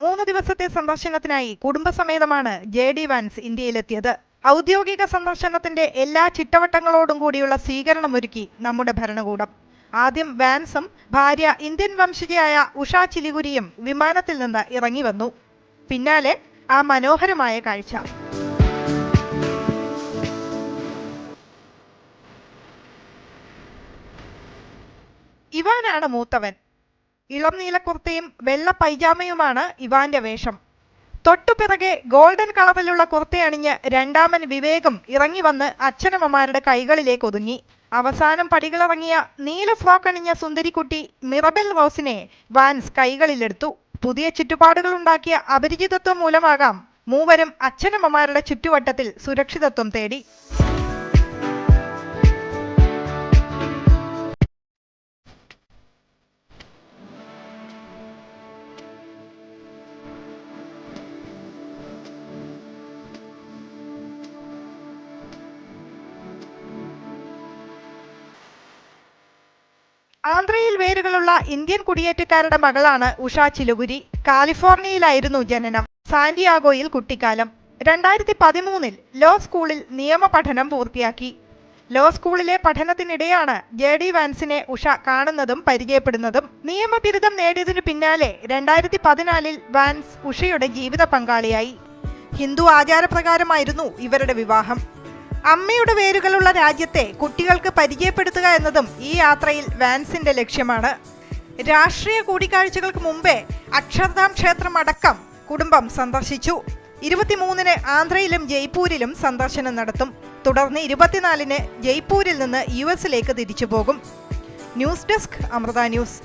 3 ദിവസത്തെ സന്ദർശനത്തിനായി കുടുംബസമേതമാണ് JD vans ഇന്ത്യയിലെത്തിയത്. ഔദ്യോഗിക സന്ദർശനത്തിന്റെ എല്ലാ ചിട്ടവട്ടങ്ങളോടും കൂടിയുള്ള സ്വീകരണമൊരുക്കി നമ്മുടെ ഭരണകൂടം. ആദ്യം വാൻസും ഭാര്യ ഇന്ത്യൻ വംശജയായ ഉഷ ചിലിഗുരിയും വിമാനത്തിൽ നിന്ന് ഇറങ്ങി വന്നു. പിന്നാലെ ആ മനോഹരമായ കാഴ്ച. ഇവാനാണ് മൂത്തവൻ. ഇളം നീല കുർത്തയും വെള്ള പൈജാമയുമാണ് ഇവാന്റെ വേഷം. തൊട്ടുപിറകെ ഗോൾഡൻ കളറിലുള്ള കുർത്തയണിഞ്ഞ് രണ്ടാമൻ വിവേകം ഇറങ്ങി വന്ന് അച്ഛനമ്മമാരുടെ കൈകളിലേക്ക് ഒതുങ്ങി. അവസാനം പടികളിറങ്ങിയ നീല ഫ്രോക്ക് അണിഞ്ഞ സുന്ദരിക്കുട്ടി മിറബൽ റോസിനെ വാൻസ് കൈകളിലെടുത്തു. പുതിയ ചുറ്റുപാടുകൾ ഉണ്ടാക്കിയ അപരിചിതത്വം മൂലമാകാം മൂവരും അച്ഛനമ്മമാരുടെ ചുറ്റുവട്ടത്തിൽ സുരക്ഷിതത്വം തേടി. ആന്ധ്രയിൽ വേരുകളുള്ള ഇന്ത്യൻ കുടിയേറ്റക്കാരുടെ മകളാണ് ഉഷ ചിലുഗുരി. കാലിഫോർണിയയിലായിരുന്നു ജനനം. സാന്റിയാഗോയിൽ കുട്ടിക്കാലം. 2013 ലോ സ്കൂളിൽ നിയമ പഠനം പൂർത്തിയാക്കി. ലോ സ്കൂളിലെ പഠനത്തിനിടെയാണ് JD വാൻസിനെ ഉഷ കാണുന്നതും പരിചയപ്പെടുന്നതും. നിയമ ബിരുദം നേടിയതിനു പിന്നാലെ 2014 വാൻസ് ഉഷയുടെ ജീവിത പങ്കാളിയായി. ഹിന്ദു ആചാരപ്രകാരമായിരുന്നു ഇവരുടെ വിവാഹം. അമ്മയുടെ വേരുകളുള്ള രാജ്യത്തെ കുട്ടികൾക്ക് പരിചയപ്പെടുത്തുക എന്നതും ഈ യാത്രയിൽ വാൻസിന്റെ ലക്ഷ്യമാണ്. രാഷ്ട്രീയ കൂടിക്കാഴ്ചകൾക്ക് മുമ്പേ അക്ഷർധാം ക്ഷേത്രം അടക്കം കുടുംബം സന്ദർശിച്ചു. 23-ന് ആന്ധ്രയിലും ജയ്പൂരിലും സന്ദർശനം നടത്തും. തുടർന്ന് 24-ന് ജയ്പൂരിൽ നിന്ന് US തിരിച്ചു പോകും. News desk, Amrita news.